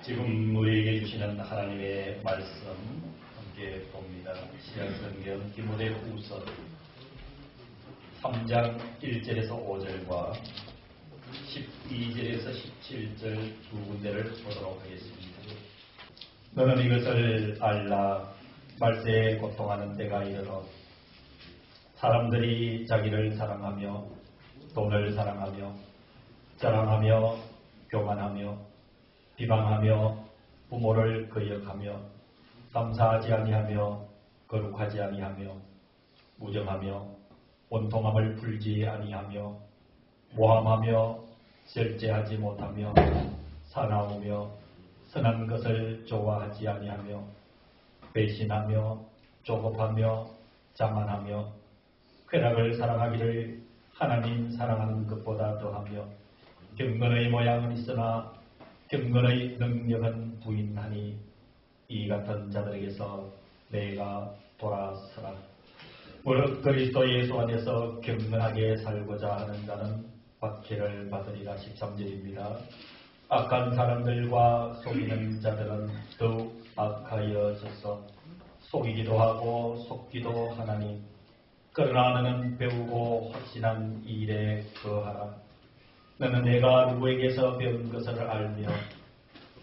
지금 우리에게 주시는 하나님의 말씀 함께 봅니다. 신약성경 디모데후서 3장 1절에서 5절과 12절에서 17절 두 군데를 보도록 하겠습니다. 너는 이것을 알라. 말세에 고통하는 때가 이르러 사람들이 자기를 사랑하며 돈을 사랑하며 자랑하며 교만하며 비방하며 부모를 거역하며 감사하지 아니하며 거룩하지 아니하며 무정하며 원통함을 풀지 아니하며 모함하며 절제하지 못하며 사나우며 선한 것을 좋아하지 아니하며 배신하며 조급하며 자만하며 쾌락을 사랑하기를 하나님 사랑하는 것보다 더하며 경건의 모양은 있으나 경건의 능력은 부인하니 이 같은 자들에게서 내가 돌아서라. 무릇 그리스도 예수 안에서 경건하게 살고자 하는 자는 박해를 받으리라. 13절입니다. 악한 사람들과 속이는 자들은 더욱 악하여져서 속이기도 하고 속기도 하나니 그러나 너는 배우고 확신한 일에 거하라. 너는 내가 누구에게서 배운 것을 알며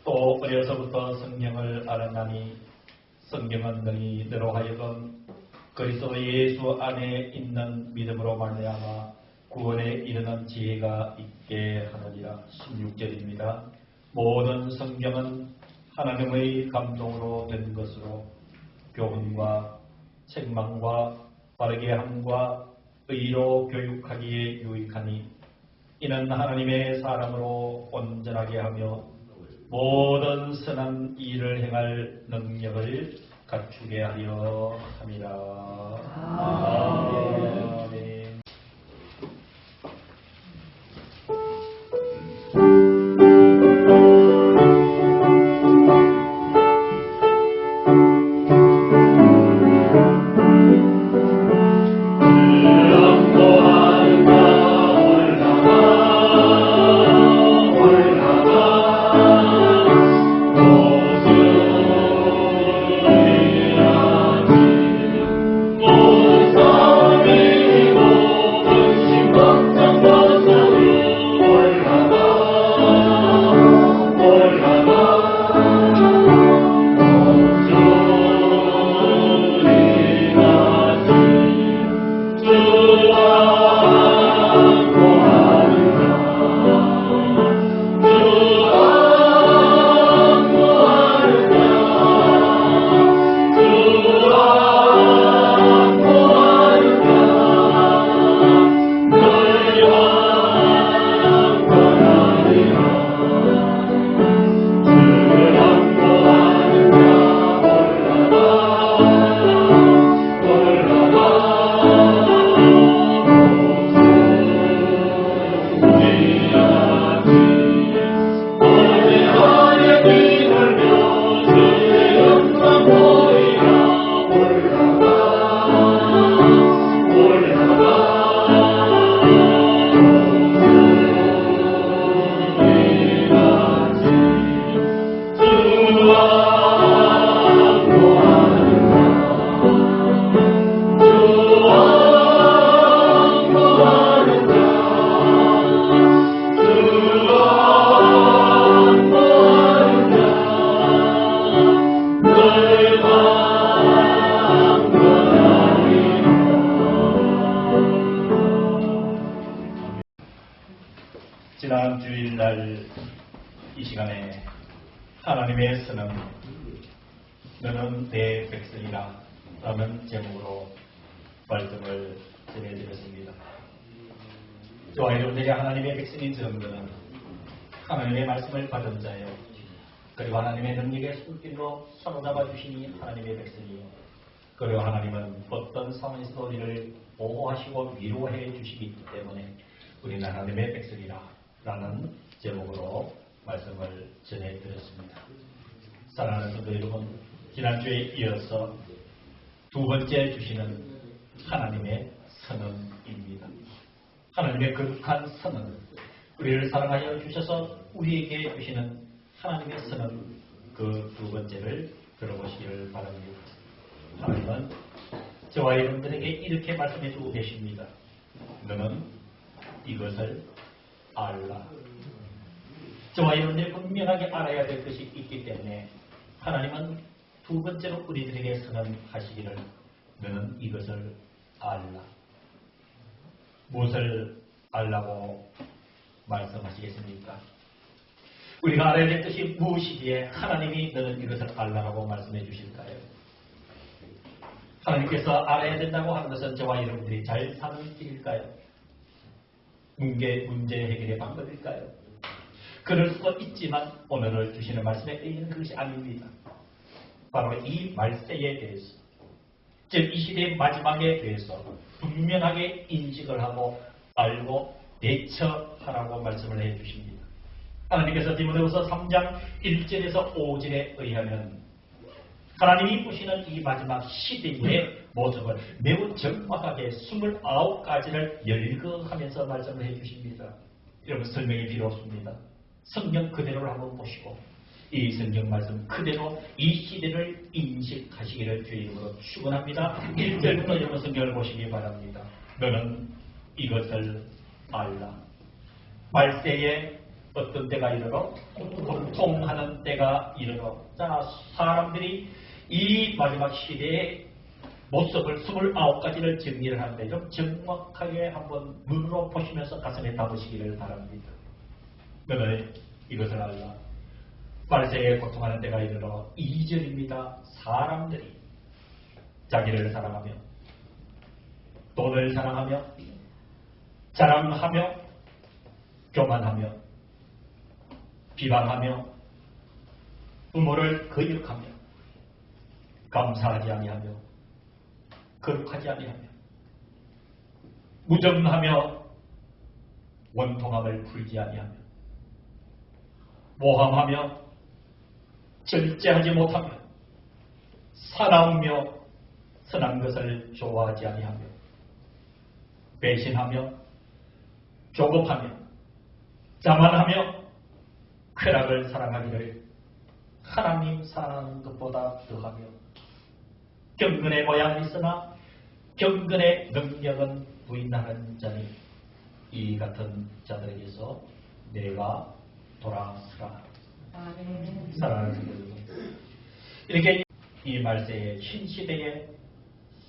또 어려서부터 성경을 알았나니 성경은 능히 너로 하여금 그리스도 예수 안에 있는 믿음으로 말미암아 구원에 이르는 지혜가 있게 하느니라. 16절입니다. 모든 성경은 하나님의 감동으로 된 것으로 교훈과 책망과 바르게 함과 의로 교육하기에 유익하니 이는 하나님의 사람으로 온전하게 하며 모든 선한 일을 행할 능력을 갖추게 하려 함이라. 아멘. 지난 주일날 이 시간에 하나님의 선언 너는 내 백성이라 라는 제목으로 말씀을 전해드렸습니다. 저와 여러분들이 하나님의 백성인 증거는 하나님의 말씀을 받은 자요 그리고 하나님의 능력의 손길로 사로잡아 주시니 하나님의 백성이요 그리고 하나님은 어떤 상황에서도 우리를 보호하시고 위로해 주시기 때문에 우리는 하나님의 백성이라 라는 제목으로 말씀을 전해드렸습니다. 사랑하는 성도 여러분, 지난주에 이어서 두 번째 주시는 하나님의 선언입니다. 하나님의 거룩한 선언, 우리를 사랑하여 주셔서 우리에게 주시는 하나님의 선언 그 두 번째를 들어보시기를 바랍니다. 하나님은 저와 여러분들에게 이렇게 말씀해 주고 계십니다. 너는 이것을 알라. 저와 여러분들이 분명하게 알아야 될 것이 있기 때문에 하나님은 두 번째로 우리들에게 선언하시기를 너는 이것을 알라. 무엇을 알라고 말씀하시겠습니까? 우리가 알아야 될 것이 무엇이기에 하나님이 너는 이것을 알라라고 말씀해 주실까요? 하나님께서 알아야 된다고 하는 것은 저와 여러분들이 잘 사는 길일까요? 문제 해결의 방법일까요? 그럴 수도 있지만 오늘 주시는 말씀에 의는 그것이 아닙니다. 바로 이 말세에 대해서, 즉 이 시대의 마지막에 대해서 분명하게 인식을 하고 알고 대처하라고 말씀을 해주십니다. 하나님께서 디모데후서 3장 1절에서 5절에 의하면 하나님이 보시는 이 마지막 시대의 모습을 매우 정확하게 29가지를 열거하면서 말씀을 해주십니다. 여러분 설명이 필요 없습니다. 성경 그대로를 한번 보시고 이 성경 말씀 그대로 이 시대를 인식하시기를 주의 이름으로 축원합니다. 1절부터 여러분 성경을 보시기 바랍니다. 너는 이것을 알라. 말세에 어떤 때가 이르러 고통하는 때가 이르러 자 사람들이 이 마지막 시대의 모습을 29가지를 정리를 하는데 좀 정확하게 한번 눈으로 보시면서 가슴에 담으시기를 바랍니다. 너는 이것을 알라. 말세에 고통하는 때가 이르러 2절입니다. 사람들이 자기를 사랑하며 돈을 사랑하며 자랑하며 교만하며 비방하며 부모를 거역하며 감사하지 아니하며 거룩하지 아니하며 무정하며 원통함을 풀지 아니하며 모함하며 절제하지 못하며 사나우며 선한 것을 좋아하지 아니하며 배신하며 조급하며 자만하며 쾌락을 사랑하기를 하나님 사랑하는 것보다 더하며 경건의 모양은 있으나 경건의 능력은 부인하는 자니 이 같은 자들에게서 내가 돌아서라. 사랑하는 여러분, 이렇게 이 말세의 신시대에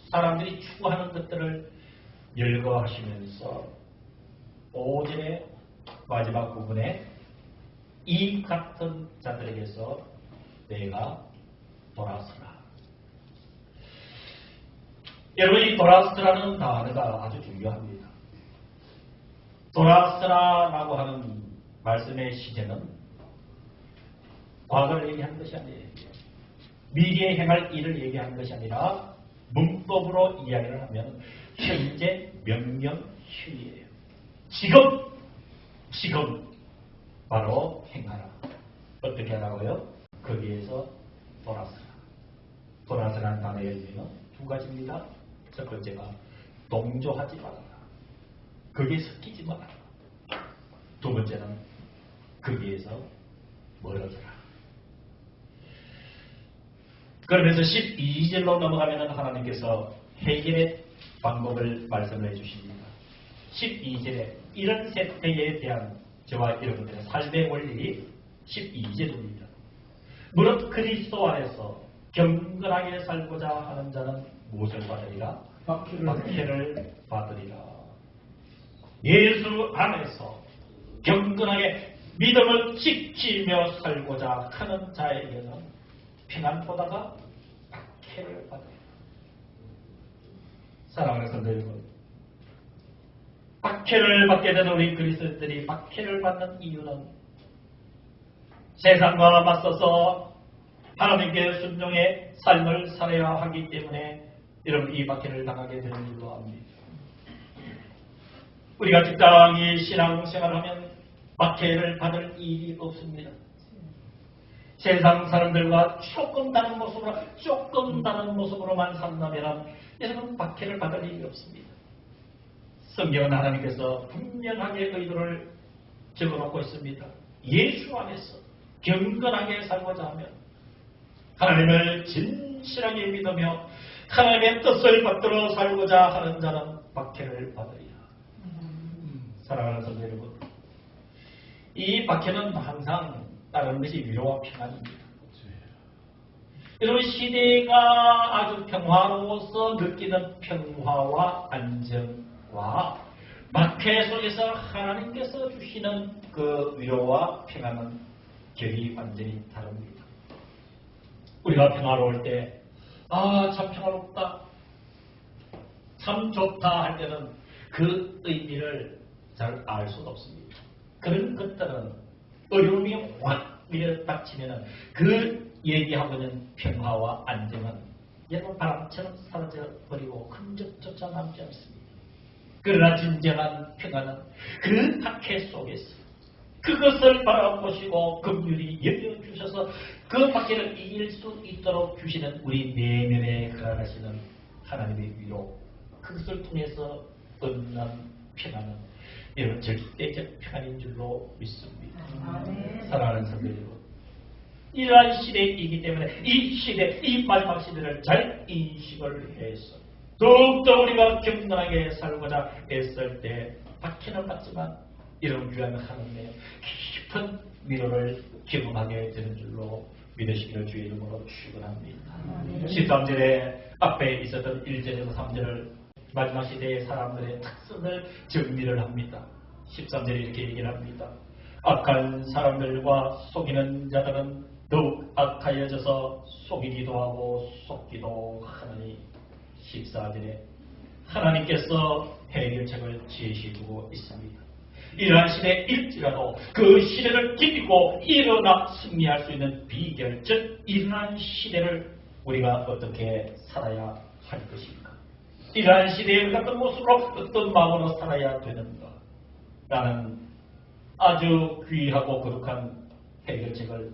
사람들이 추구하는 것들을 열거하시면서 5절의 마지막 부분에 이 같은 자들에게서 내가 돌아서라. 여러분 이 돌아서라는 단어가 아주 중요합니다. 돌아서라라고 하는 말씀의 시제는 과거를 얘기하는 것이 아니에요. 미래에 행할 일을 얘기하는 것이 아니라 문법으로 이야기를 하면 현재 명령형이에요. 지금 바로 행하라. 어떻게 하라고요? 거기에서 돌아서라. 돌아서라는 단어의 의미는 두 가지입니다. 첫 번째가 동조하지 말아라. 거기에 섞이지 말아라. 두 번째는 거기에서 멀어져라. 그러면서 12절로 넘어가면 하나님께서 해결의 방법을 말씀을 해주십니다. 12절에 이런 세태에 대한 저와 여러분들의 삶의 원리 12절입니다. 무릇 그리스도 안에서 경건하게 살고자 하는 자는 무엇을 받으리라? 박해를 받으리라. 예수 안에서 경건하게 믿음을 지키며 살고자 하는 자에게는 평안보다가 박해를 받으리라. 사랑하는 성도 여러분, 박해를 받게 되는 우리 그리스도인들이 박해를 받는 이유는 세상과 맞서서 하나님께 순종의 삶을 살아야 하기 때문에 여러분 이 박해를 당하게 되는 줄로 압니다. 우리가 직장이 신앙생활하면 박해를 받을 일이 없습니다. 세상 사람들과 조금 다른 모습으로만 산다면 여러분 박해를 받을 일이 없습니다. 성경은 하나님께서 분명하게 의도를 적어놓고 있습니다. 예수 안에서 경건하게 살고자 하면 하나님을 진실하게 믿으며 하나님의 뜻을 받들어 살고자 하는 자는 박해를 받으리라. 사랑하는 성도 여러분, 이 박해는 항상 따르는 것이 위로와 평안입니다. 이런 시대가 아주 평화로워서 느끼는 평화와 안정과 박해 속에서 하나님께서 주시는 그 위로와 평안은 결이 완전히 다릅니다. 우리가 평화로울 때 참 평화롭다, 참 좋다 할 때는 그 의미를 잘 알 수가 없습니다. 그런 것들은 어려움이 확 밀어닥치면 그 얘기하고 있는 평화와 안정은 여러분 바람처럼 사라져버리고 흔적조차 남지 않습니다. 그러나 진정한 평화는 그 박해 속에서 그것을 바라보시고 긍휼히 여겨주셔서 그 박해를 이길 수 있도록 주시는 우리 내면에 허락하시는 하나님의 위로, 그것을 통해서 얻는 평안은 여러분 절대적 평안인 줄로 믿습니다. 사랑하는 성도 여러분, 이러한 시대이기 때문에 이 시대, 이 마지막 시대를 잘 인식을 해서 더욱더 우리가 경건하게 살고자 애쓸 때 박해는 받지만 이런 귀한 하나님의 깊은 위로를 경험하게 되는 줄로 믿으시기를 주의 이름으로 축원합니다. 13절에 앞에 있었던 1절에서 3절을 마지막 시대의 사람들의 특성을 정리를 합니다. 13절에 이렇게 얘기를 합니다. 악한 사람들과 속이는 자들은 더욱 악하여져서 속이기도 하고 속기도 하느니 14절에 하나님께서 해결책을 제시해주고 있습니다. 이러한 시대일지라도 그 시대를 기피고 일어나 승리할 수 있는 비결, 즉 이러한 시대를 우리가 어떻게 살아야 할 것인가, 이러한 시대에 어떤 모습으로 어떤 마음으로 살아야 되는가, 라는 아주 귀하고 거룩한 해결책을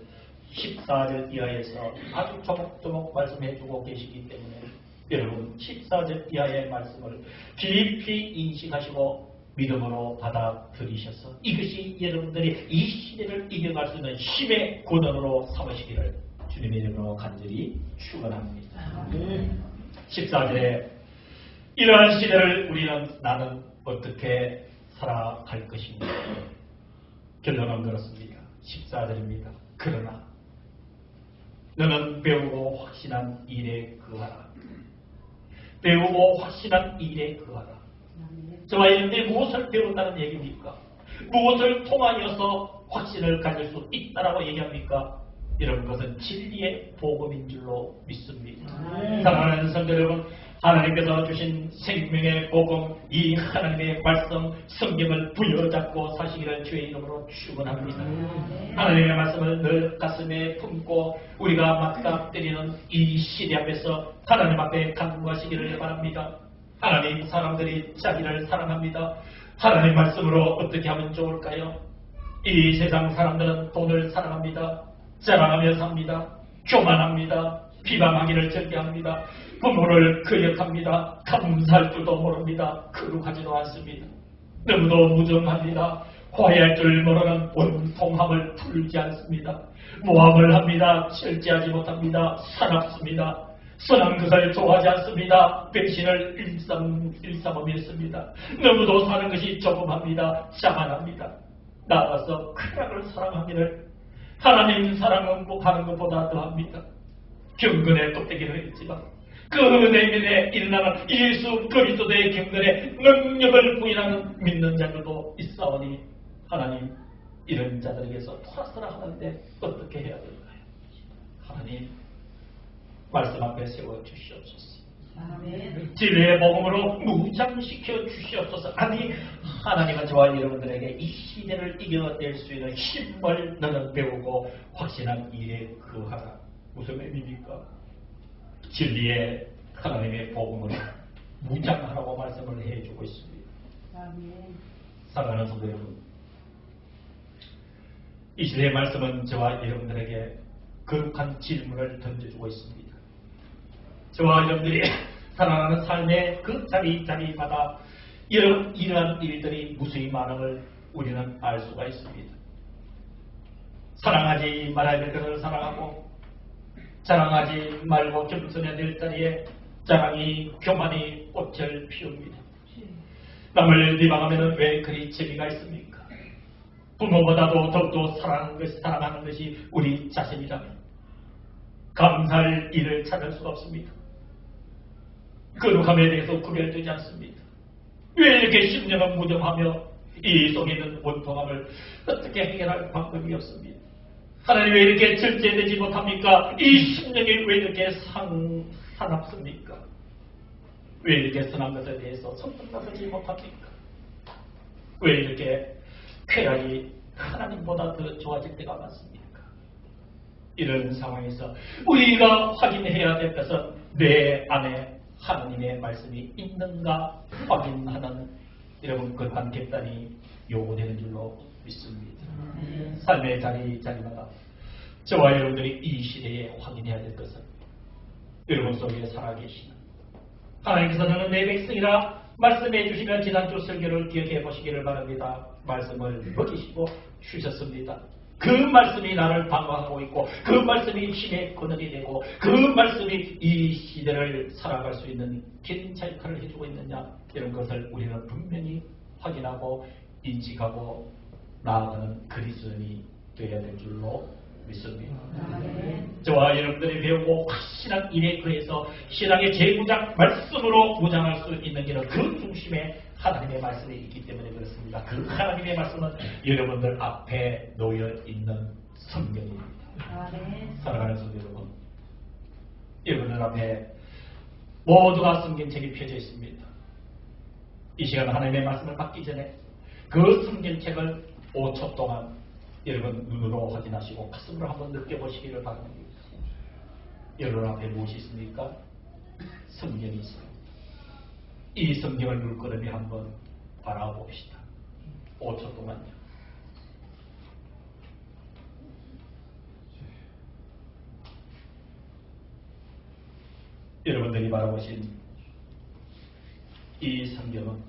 14절 이하에서 아주 조목조목 말씀해주고 계시기 때문에 여러분 14절 이하의 말씀을 깊이 인식하시고 믿음으로 받아들이셔서 이것이 여러분들이 이 시대를 이겨갈 수 있는 힘의 근원으로 삼으시기를 주님의 이름으로 간절히 축원합니다. 14절에 이러한 시대를 나는 어떻게 살아갈 것인가. 결론은 그렇습니다. 14절입니다. 그러나 너는 배우고 확신한 일에 거하라. 배우고 확신한 일에 거하라. 저와 여러분들이 무엇을 배운다는 얘기입니까? 무엇을 통하여서 확신을 가질 수 있다라고 얘기합니까? 이런 것은 진리의 복음인 줄로 믿습니다. 사랑하는 성도 여러분, 하나님께서 주신 생명의 복음, 이 하나님의 말씀, 성경을 부여잡고 사시기를 주의 이름으로 축원합니다. 하나님의 말씀을 늘 가슴에 품고 우리가 맞닥뜨리는 이 시대 앞에서 하나님 앞에 간구하시기를 바랍니다. 하나님, 사람들이 자기를 사랑합니다. 하나님 말씀으로 어떻게 하면 좋을까요? 이 세상 사람들은 돈을 사랑합니다. 자랑하며 삽니다. 교만합니다. 비방하기를 즐겨합니다. 부모를 거역합니다. 감사할 줄도 모릅니다. 거룩하지도 않습니다. 너무도 무정합니다. 화해할 줄 모르는 원통함을 풀지 않습니다. 모함을 합니다. 절제하지 못합니다. 사납습니다. 선한 것을 좋아하지 않습니다. 배신을 일삼으며 너무도 사는 것이 조금합니다. 자만합니다. 나아가서 쾌락을 사랑하기를 하나님 사랑하는 것보다 더합니다. 경건의 껍데기를 했지만 그 내면에 일어나는 예수 그리스도의 경건의 능력을 부인하는 믿는 자들도 있사오니 하나님, 이런 자들에게서 토라스라 하는데 어떻게 해야 될까요? 하나님, 말씀 앞에 세워주시옵소서. 진리의 복음으로 무장시켜 주시옵소서. 아니, 하나님은 저와 여러분들에게 이 시대를 이겨낼 수 있는 힘을 너는 배우고 확신한 일에 거하라. 무슨 의미입니까? 진리의 하나님의 복음을 무장하라고 말씀을 해주고 있습니다. 사랑하는 성도 여러분, 이 시대의 말씀은 저와 여러분들에게 거룩한 질문을 던져주고 있습니다. 저와 여러분들이 살아가는 삶의 그 자리마다 이러한 일들이 무수히 많음을 우리는 알 수가 있습니다. 사랑하지 말아야 될 것을 사랑하고 자랑하지 말고 겸손해야 될 자리에 자랑이 교만이 꽃을 피웁니다. 남을 비방하면 왜 그리 재미가 있습니까? 부모보다도 더욱더 사랑하는 것이 우리 자신이라면 감사할 일을 찾을 수가 없습니다. 거룩함에 대해서 구별되지 않습니다. 왜 이렇게 심령은 무정하며 이 속에 있는 원통함을 어떻게 해결할 방법이 없습니다. 하나님 왜 이렇게 절제되지 못합니까? 이 심령이 왜 이렇게 사납습니까? 왜 이렇게 선한 것에 대해서 선택하지 못합니까? 왜 이렇게 쾌락이 하나님보다 더 좋아질 때가 많습니까? 이런 상황에서 우리가 확인해야 될 것은 내 안에 하나님의 말씀이 있는가 확인하는 여러분 그러한 결단이 요구되는 줄로 믿습니다. 삶의 자리마다 저와 여러분들이 이 시대에 확인해야 될 것은 여러분 속에 살아계시는 하나님께서 너는 내 백성이라 말씀해 주시면 지난주 설교를 기억해 보시기를 바랍니다. 말씀을 먹이시고 주셨습니다. 그 말씀이 나를 방어하고 있고 그 말씀이 힘의 근원이 되고 그 말씀이 이 시대를 살아갈 수 있는 견인차 역할을 해주고 있느냐 이런 것을 우리는 분명히 확인하고 인식하고 나아가는 그리스도인이 되어야 될 줄로 믿습니다. 저와 여러분들이 배우고 확실한 일에 의해서 신앙의 재무장 말씀으로 무장할 수 있는 길은 그 중심에 하나님의 말씀이 있기 때문에 그렇습니다. 그 하나님의 말씀은 여러분들 앞에 놓여 있는 성경입니다. 사랑하는 성도 여러분, 여러분들 앞에 모두가 성경책이 펴져 있습니다. 이 시간 하나님의 말씀을 받기 전에 그 성경책을 5초 동안 여러분 눈으로 확인하시고 가슴으로 한번 느껴보시기를 바랍니다. 여러분 앞에 무엇이 있습니까? 성경이 있습니다. 이 성경을 물끄러미 한번 바라봅시다. 5초 동안요. 여러분들이 바라보신 이 성경은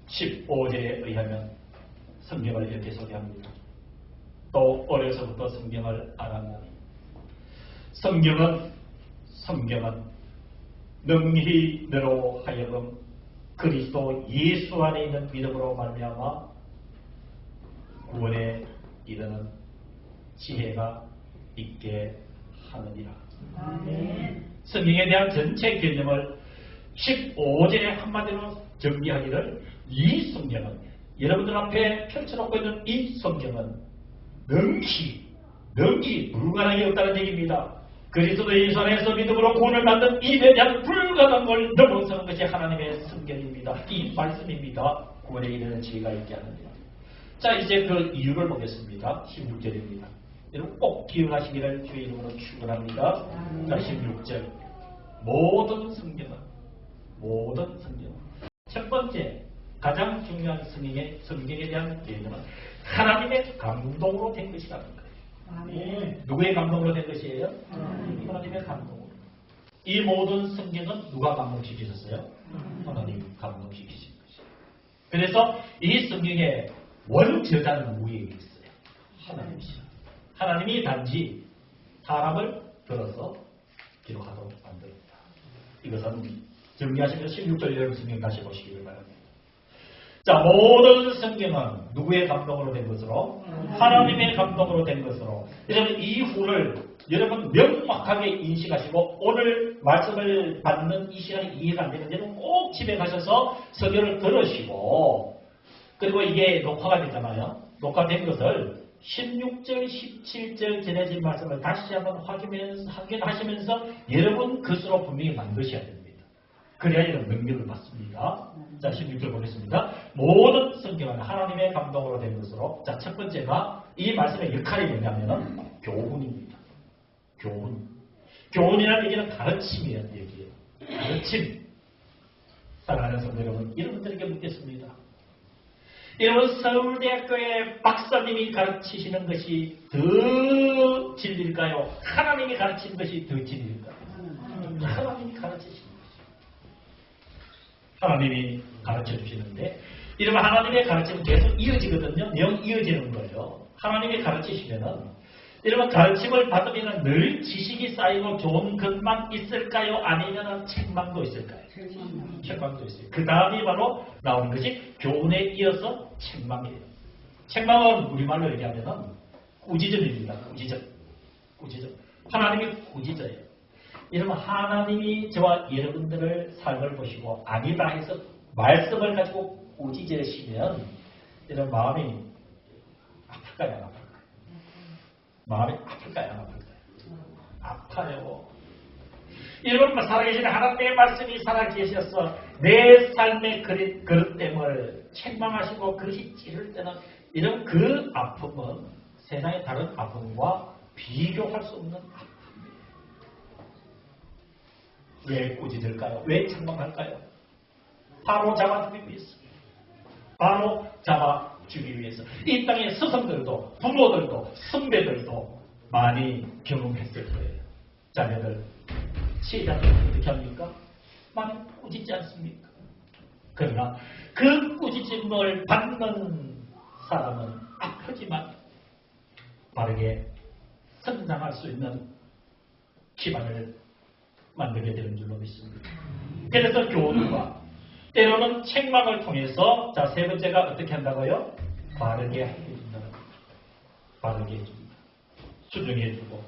15제에 의하면 성경을 이렇게 소개합니다. 또 어려서부터 성경을 알았나니 성경은 능히 너로 하여금 그리스도 예수 안에 있는 믿음으로 말미암아 구원에 이르는 지혜가 있게 하느니라. 아멘. 성경에 대한 전체 개념을 15절에 한마디로 정리하기를 이 성경은 여러분들 앞에 펼쳐놓고 있는 이 성경은 능히 불가능이 없다는 얘기입니다. 그리스도 예수 안에서 믿음으로 구원을 받는 이에 대한 불가능한 걸 넘어서는 것이 하나님의 성경입니다. 이 말씀입니다. 구원에 이르는 지혜가 있게 하느니라. 자, 이제 그 이유를 보겠습니다. 16절입니다. 여러분 꼭 기억하시기를 주의 이름으로 축원합니다. 자, 16절 모든 성경은 첫 번째 가장 중요한 성경에 대한 개념은 하나님의 감동으로 된 것이라는 거예요. 아멘. 누구의 감동으로 된 것이에요? 하나님의 감동으로. 이 모든 성경은 누가 감동시키셨어요? 하나님 감동시키신 것이에요. 그래서 이 성경의 원저자는 누구에게 있어요? 하나님이시죠. 하나님이 단지 사람을 들어서 기록하도록 만들었다. 이것은 정리하시면서 16절 여러분 성경 다시 보시기를 바랍니다. 자, 모든 성경은 누구의 감동으로 된 것으로? 하나님의 감동으로 된 것으로. 여러분 이후를 여러분 명확하게 인식하시고 오늘 말씀을 받는 이 시간이 이해가 안 되는 여러분 꼭 집에 가셔서 설교를 들으시고 그리고 이게 녹화가 되잖아요. 녹화된 것을 16절, 17절 전해진 말씀을 다시 한번 확인하시면서 여러분 것으로 분명히 만드셔야 됩니다. 그래야 이런 능력을 받습니다. 자, 16절 보겠습니다. 모든 성경은 하나님의 감동으로 된 것으로. 자, 첫 번째가 이 말씀의 역할이 뭐냐면은 교훈입니다. 교훈이라는 얘기는 가르침이라는 얘기예요. 가르침. 사랑하는 성도 여러분, 여러분들에게 묻겠습니다. 여러분 서울대학교의 박사님이 가르치시는 것이 더 진리일까요? 하나님이 가르치는 것이 더 진리일까요? 하나님이 가르치시는 것이. 하나님이 가르쳐 주시는데 이러면 하나님의 가르침은 계속 이어지거든요. 내용 이어지는 거예요. 하나님이 가르치시면은 이러면 가르침을 받으면 늘 지식이 쌓이고 좋은 것만 있을까요? 아니면 책망도 있을까요? 책망도 있어요. 그 다음이 바로 나오는 것이 교훈에 이어서 책망이에요. 책망은 우리말로 얘기하면 꾸지점입니다. 꾸지점. 하나님이 꾸지져요. 이러면 하나님이 저와 여러분들을 삶을 보시고 아니다 해서 말씀을 가지고 꾸지져시면 이런 마음이 아플까요? 안 아플까요? 마음이 아플까요? 안 아플까요? 아파요. 여러분 살아계신 하나님의 말씀이 살아계셔서 내 삶의 그릇됨을 책망하시고 그릇이 찌를 때는 이런 그 아픔은 세상의 다른 아픔과 비교할 수 없는 아픔입니다. 왜 꾸짖을까요? 왜 책망할까요? 바로 잡아주기 위해서. 바로 잡아주기 위해서. 이 땅의 스승들도 부모들도 선배들도 많이 경험했을 거예요. 자녀들 시작을 어떻게 합니까? 많이 꾸짖지 않습니까? 그러나 그 꾸짖음을 받는 사람은 아프지만 바르게 성장할 수 있는 기반을 만들게 되는 줄로 믿습니다. 그래서 교훈과 때로는 책망을 통해서 자, 세 번째가 어떻게 한다고요? 바르게 해준다. 바르게 해줍니다. 수정해주고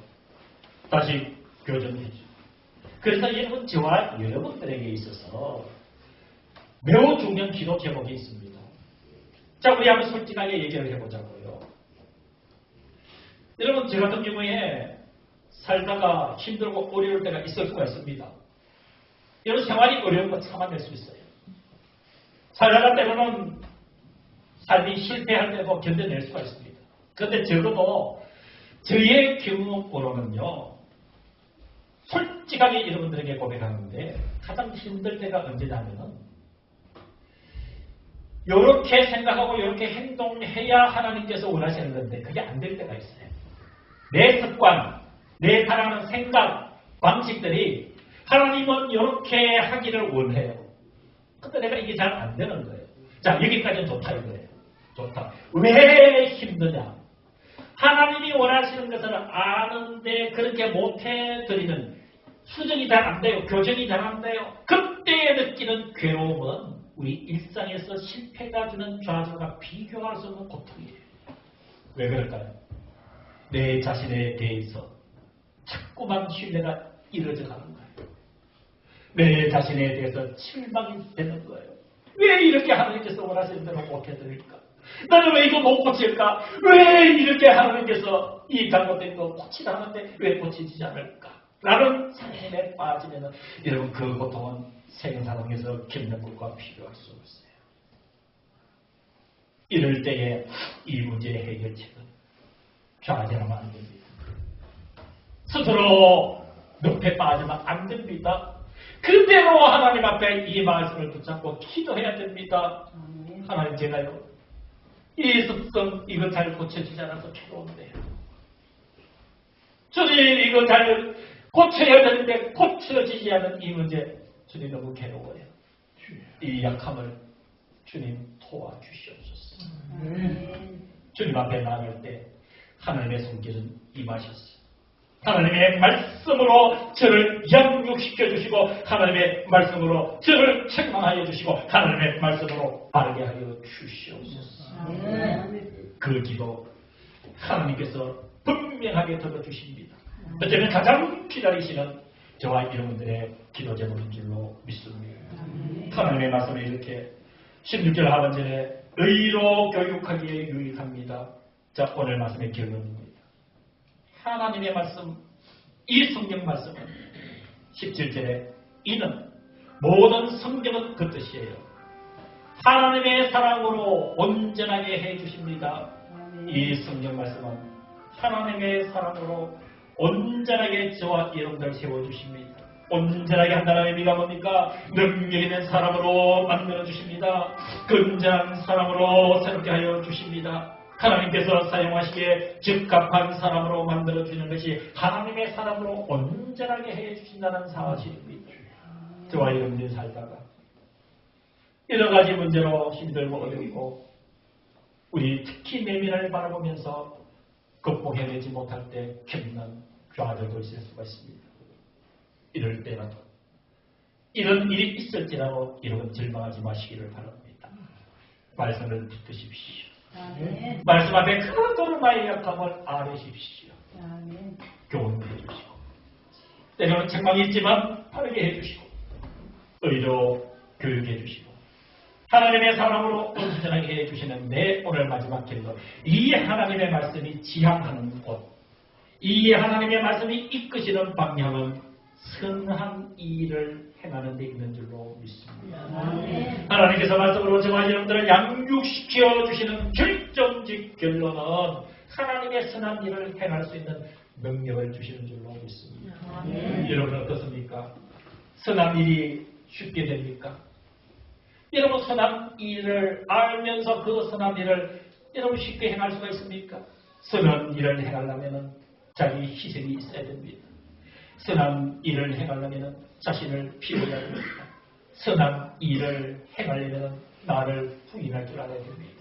다시 교정해주고. 그래서 여러분 저와 여러분들에게 있어서 매우 중요한 기도 제목이 있습니다. 자, 우리 한번 솔직하게 얘기를 해보자고요. 여러분 저 같은 경우에 살다가 힘들고 어려울 때가 있을 수가 있습니다. 여러분 생활이 어려운 거 참아낼 수 있어요. 살다가 때로는 삶이 실패할 때도 견뎌낼 수가 있습니다. 그런데 적어도 저의 경험으로는요. 솔직하게 여러분들에게 고백하는데 가장 힘들 때가 언제냐면은 이렇게 생각하고 이렇게 행동해야 하나님께서 원하시는 건데 그게 안 될 때가 있어요. 내 습관, 내 살아가는 생각, 방식들이 하나님은 이렇게 하기를 원해요. 근데 내가 이게 잘 안 되는 거예요. 자, 여기까지는 좋다 이거예요. 좋다. 왜 힘드냐? 하나님이 원하시는 것을 아는데 그렇게 못해드리는 수정이 잘 안 돼요. 교정이 잘 안 돼요. 그때 느끼는 괴로움은 우리 일상에서 실패가 주는 좌절과 비교할 수 없는 고통이에요. 왜 그럴까요? 내 자신에 대해서 자꾸만 신뢰가 이루어져 가는 거예요. 내 자신에 대해서 실망이 되는 거예요. 왜 이렇게 하나님께서 원하시는 대로 못해드릴까? 나는 왜 이거 못 고칠까? 왜 이렇게 하나님께서 이 잘못된 거 고치라 하는데 왜 고치지 않을까? 라는 상심에 빠지면 여러분 그 고통은 생사랑에서 겪는 것과 비교할 수 없어요. 이럴 때에 이 문제의 해결책은 좌절하면 안 됩니다. 스스로 늪에 빠지면 안 됩니다. 그대로 하나님 앞에 이 말씀을 붙잡고 기도해야 됩니다. 하나님 제가요 이 습성 이거 잘 고쳐지지 않아서 괴로운데요. 주님 이거 잘 고쳐야 되는데 고쳐지지 않은 이 문제 주님 너무 괴로워요. 이 약함을 주님 도와주시옵소서. 주님 앞에 나갈 때 하나님의 손길은 임하셨어요. 하나님의 말씀으로 저를 양육시켜 주시고 하나님의 말씀으로 저를 책망하여 주시고 하나님의 말씀으로 바르게 하여 주시옵소서. 그 기도 하나님께서 분명하게 들어주십니다. 어쩌면 가장 기다리시는 저와 여러분들의 기도 제목인 줄로 믿습니다. 하나님의 말씀에 이렇게 16절 하반절에 의로 교육하기에 유익합니다. 자, 오늘 말씀의 결론입니다. 하나님의 말씀, 이 성경 말씀은 17절에 이는 모든 성경은 그 뜻이에요. 하나님의 사랑으로 온전하게 해주십니다. 이 성경 말씀은 하나님의 사랑으로 온전하게 저와 여러분들 세워주십니다. 온전하게 한다는 의미가 뭡니까? 능력 있는 사람으로 만들어주십니다. 건전한 사람으로 새롭게 하여 주십니다. 하나님께서 사용하시기에 적합한 사람으로 만들어주는 것이 하나님의 사람으로 온전하게 해주신다는 사실입니다. 저와 여러분들이 살다가 여러 가지 문제로 힘들고 어렵고 우리 특히 내면을 바라보면서 극복해내지 못할 때 겪는 좌절도 있을 수가 있습니다. 이럴 때라도 이런 일이 있을지라도 여러분 절망하지 마시기를 바랍니다. 말씀을 붙드십시오. 아멘. 말씀 앞에 그토록 나의 약함을 아뢰십시오. 아멘. 교훈해 주시고 때로는 책망이 있지만 바르게 해주시고 의로 교육해 주시고 하나님의 사랑으로 온전하게 해주시는 내 오늘 마지막 결론, 이 하나님의 말씀이 지향하는 곳, 이 하나님의 말씀이 이끄시는 방향은 선한 일을 행하는 데 있는 줄로 믿습니다. 아멘. 하나님께서 말씀으로 저와 여러분들을 양육시켜 주시는 결정적 결론은 하나님의 선한 일을 행할 수 있는 능력을 주시는 줄로 믿습니다. 아멘. 여러분 어떻습니까? 선한 일이 쉽게 됩니까? 여러분 선한 일을 알면서 그 선한 일을 여러분 쉽게 행할 수가 있습니까? 선한 일을 행하려면 자기 희생이 있어야 됩니다. 선한 일을 행하려면 자신을 비워야 됩니다. 선한 일을 행하려면 나를 부인할 줄 알아야 됩니다.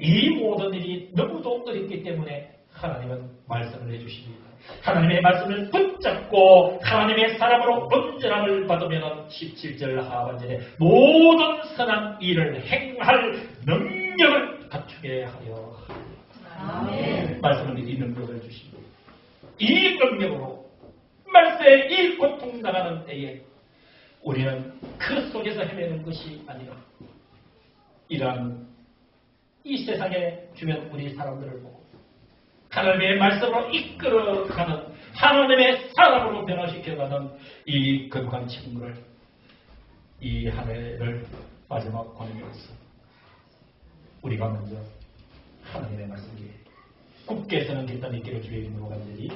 이 모든 일이 너무도 어렵기 때문에 하나님은 말씀을 해주십니다. 하나님의 말씀을 붙잡고 하나님의 사람으로 온전함을 받으면 17절 하반절에 모든 선한 일을 행할 능력을 갖추게 하여 아멘. 말씀은 이 능력을 주십니다. 이 능력으로 말세에 이 고통당하는 때에 우리는 그 속에서 헤매는 것이 아니라 이러한 이 세상에 주변 우리 사람들을 보고 하나님의 말씀으로 이끌어가는 하나님의 사람으로 변화시켜가는 이 건강 친구를 이 한 해를 마지막 권유로서 우리가 먼저 하나님의 말씀에 굳게 서는 깃땀 있기를 주의 이름으로 간절히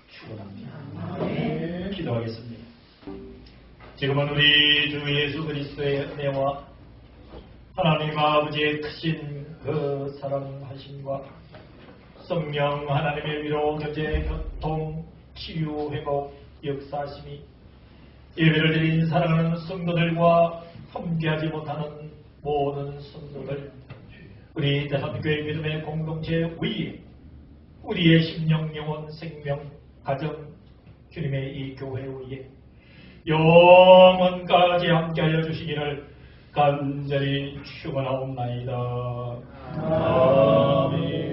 축원합니다. 기도하겠습니다. 지금은 우리 주 예수 그리스도의 은혜와 하나님 아버지의 크신 그 사랑하심과 성령 하나님의 위로 교제 교통 치유 회복 역사하심이 예배를 드린 사랑하는 성도들과 함께하지 못하는 모든 성도들 우리 대한교회 믿음의 공동체 위에 우리의 심령 영혼 생명 가정 주님의 이 교회 위에 영원까지 함께하여 주시기를 간절히 축원하옵나이다. 아멘.